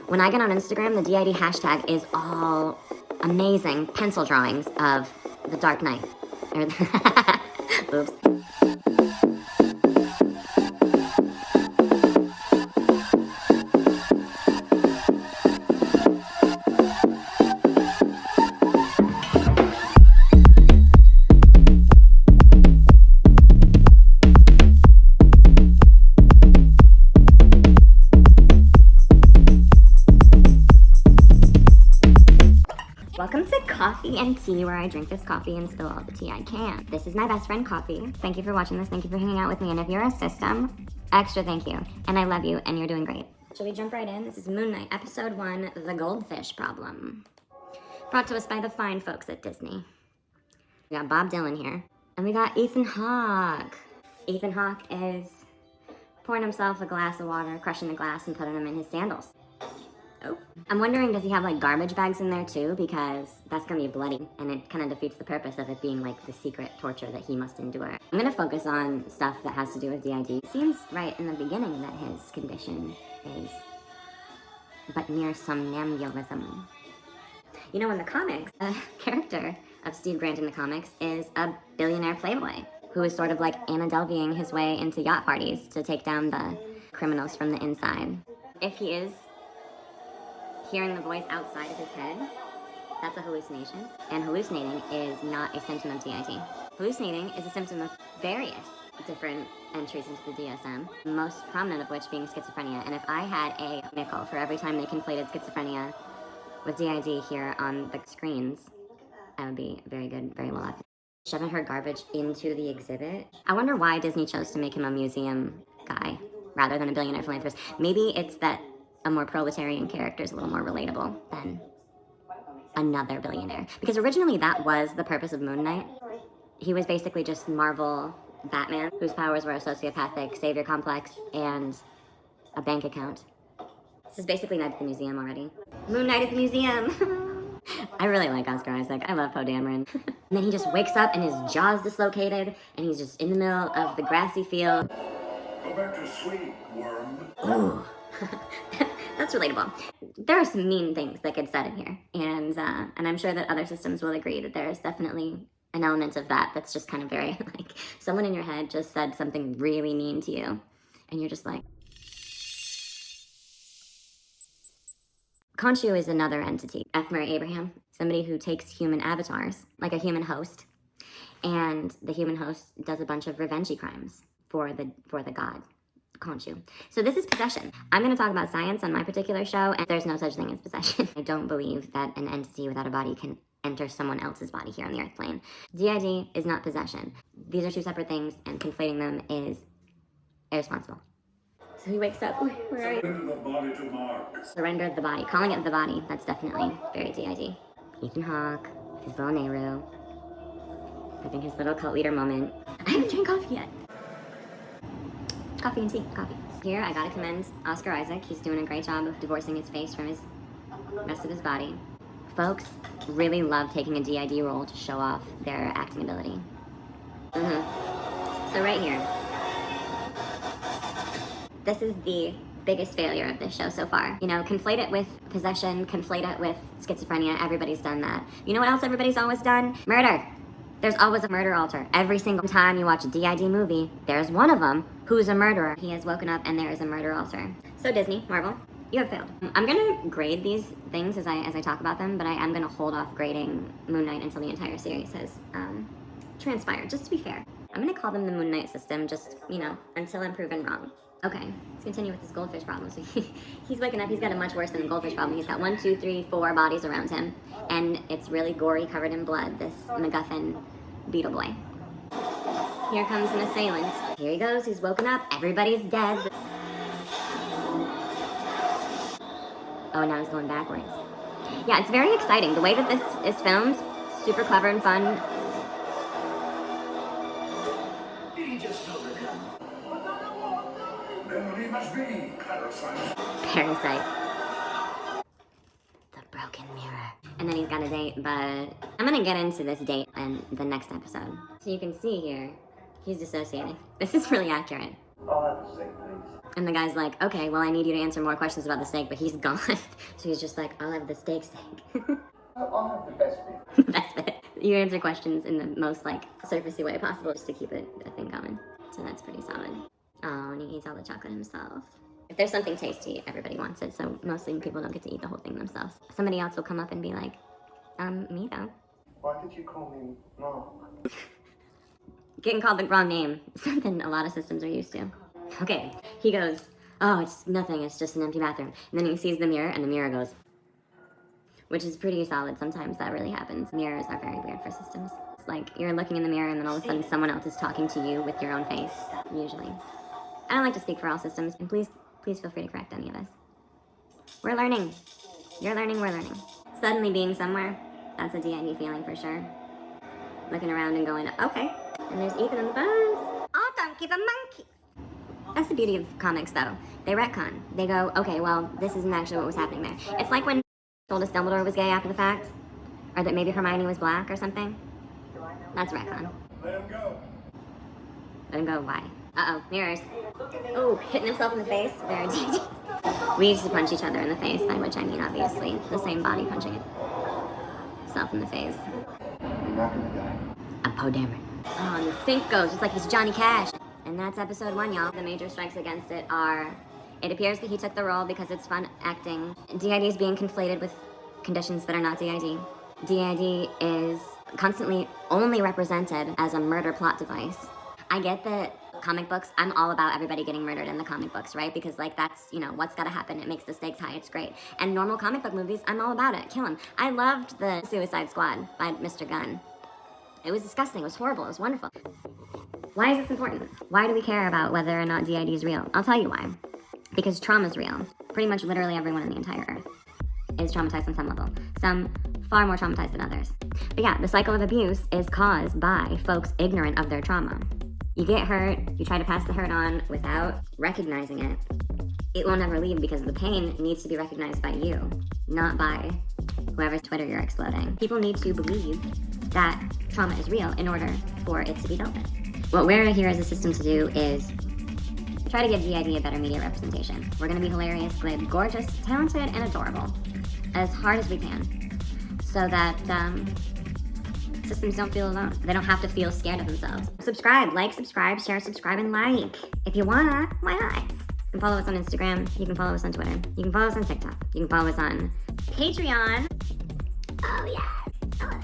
When I get on Instagram, the D.I.D hashtag is all amazing pencil drawings of the Dark Knight. Oops. Welcome to Coffee and Tea, where I drink this coffee and spill all the tea I can. This is my best friend, Coffee. Thank you for watching this. Thank you for hanging out with me. And if you're a system, extra thank you. And I love you, and you're doing great. Shall we jump right in? This is Moon Knight, Episode 1, The Goldfish Problem. Brought to us by the fine folks at Disney. We got Bob Dylan here. And we got Ethan Hawke. Ethan Hawke is pouring himself a glass of water, crushing the glass, and putting them in his sandals. Oh. I'm wondering, does he have like garbage bags in there too? Because that's gonna be bloody, and it kind of defeats the purpose of it being like the secret torture that he must endure. I'm gonna focus on stuff that has to do with D.I.D. It seems right in the beginning that his condition is but mere somnambulism. You know, in the comics, a character of Steve Grant in the comics is a billionaire playboy who is sort of like Anna Delveying his way into yacht parties to take down the criminals from the inside. If he is hearing the voice outside of his head, that's a hallucination. And hallucinating is not a symptom of D.I.D. Hallucinating is a symptom of various different entries into the DSM, most prominent of which being schizophrenia. And if I had a nickel for every time they conflated schizophrenia with D.I.D. here on the screens, I would be very good, very well off. Shoving her garbage into the exhibit. I wonder why Disney chose to make him a museum guy rather than a billionaire philanthropist. Maybe it's that a more proletarian character is a little more relatable than another billionaire. Because originally that was the purpose of Moon Knight. He was basically just Marvel Batman, whose powers were a sociopathic savior complex and a bank account. This is basically Night at the Museum already. Moon Knight at the Museum! I really like Oscar Isaac. I love Poe Dameron. And then he just wakes up and his jaw's dislocated and he's just in the middle of the grassy field. Go back to sleep, worm. Ooh. That's relatable. There are some mean things that get said in here, and I'm sure that other systems will agree that there's definitely an element of that that's just kind of very, like, someone in your head just said something really mean to you, and you're just like... 𝐒𝐏𝐿 is another entity, F. Murray Abraham, somebody who takes human avatars, like a human host, and the human host does a bunch of revengey crimes for the god. 𝐒𝐏𝐿. So this is possession. I'm going to talk about science on my particular show, and there's no such thing as possession. I don't believe that an entity without a body can enter someone else's body here on the earth plane. D.I.D. is not possession. These are two separate things, and conflating them is irresponsible. So he wakes up. Where are you? Surrender the body to Mark. Surrender the body. Calling it the body. That's definitely very D.I.D. Ethan Hawke, his little Nehru, having his little cult leader moment. I haven't drank coffee yet. Coffee and tea, coffee. Here, I gotta commend Oscar Isaac. He's doing a great job of divorcing his face from his rest of his body. Folks really love taking a D.I.D. role to show off their acting ability. So right here, this is the biggest failure of this show so far. You know, conflate it with possession, conflate it with schizophrenia. Everybody's done that. You know what else everybody's always done? Murder. There's always a murder altar. Every single time you watch a D.I.D. movie, there's one of them who's a murderer. He has woken up and there is a murder altar. So Disney, Marvel, you have failed. I'm gonna grade these things as I talk about them, but I am gonna hold off grading Moon Knight until the entire series has transpired, just to be fair. I'm gonna call them the Moon Knight system, just, you know, until I'm proven wrong. Okay, let's continue with this goldfish problem. So he's waking up, he's got a much worse than a goldfish problem. He's got 1, 2, 3, 4 bodies around him, and it's really gory, covered in blood, this MacGuffin Beetle Boy. Here comes an assailant. Here he goes, he's woken up, everybody's dead. Oh, now he's going backwards. Yeah, it's very exciting. The way that this is filmed, super clever and fun. He just told her. Then he must be parasite. Parasite. The broken mirror. And then he's got a date, but I'm gonna get into this date in the next episode. So you can see here, he's dissociating. This is really accurate. I'll have a steak, please. And the guy's like, okay, well, I need you to answer more questions about the steak, but he's gone. So he's just like, I'll have the steak. I'll have the best bit. Best bit. You answer questions in the most, like, surfacey way possible just to keep it a thing going. So that's pretty solid. Oh, and he eats all the chocolate himself. If there's something tasty, everybody wants it, so mostly people don't get to eat the whole thing themselves. Somebody else will come up and be like, me though. Why did you call me Mark? Getting called the wrong name, something a lot of systems are used to. Okay, he goes, oh, it's nothing, it's just an empty bathroom. And then he sees the mirror, and the mirror goes, which is pretty solid. Sometimes that really happens. Mirrors are very weird for systems. It's like you're looking in the mirror, and then all of a sudden someone else is talking to you with your own face, usually. I don't like to speak for all systems, and please feel free to correct any of us. We're learning. You're learning, we're learning. Suddenly being somewhere, that's a D.I.D feeling for sure. Looking around and going, okay. And there's Ethan on the bus. Oh, don't give a monkey. That's the beauty of comics, though. They retcon. They go, okay, well, this isn't actually what was happening there. It's like when told us Dumbledore was gay after the fact, or that maybe Hermione was black or something. That's retcon. Let him go. Let him go, why? Uh-oh, mirrors. Oh, hitting himself in the face. Very D.I.D. We used to punch each other in the face, by which I mean, obviously, the same body punching itself in the face. You're not gonna die. A Poe Oh, and the sync goes just like he's Johnny Cash. And that's episode 1, y'all. The major strikes against it are, it appears that he took the role because it's fun acting. D.I.D is being conflated with conditions that are not D.I.D. D.I.D is constantly only represented as a murder plot device. I get that comic books, I'm all about everybody getting murdered in the comic books, right? Because, like, that's, you know, what's gotta happen. It makes the stakes high. It's great. And normal comic book movies, I'm all about it. Kill him. I loved the Suicide Squad by Mr. Gunn. It was disgusting. It was horrible. It was wonderful. Why is this important? Why do we care about whether or not D.I.D is real? I'll tell you why. Because trauma's real. Pretty much literally everyone on the entire earth is traumatized on some level. Some far more traumatized than others. But yeah, the cycle of abuse is caused by folks ignorant of their trauma. You get hurt, you try to pass the hurt on without recognizing it. It will never leave because the pain needs to be recognized by you, not by whoever's Twitter you're exploding. People need to believe that trauma is real in order for it to be dealt with. What we're here as a system to do is try to give D.I.D a better media representation. We're gonna be hilarious, glib, gorgeous, talented, and adorable as hard as we can so that systems don't feel alone. They don't have to feel scared of themselves. Subscribe, like, subscribe, share, subscribe, and like. If you wanna, why not? You can follow us on Instagram. You can follow us on Twitter. You can follow us on TikTok. You can follow us on Patreon. Oh, yeah.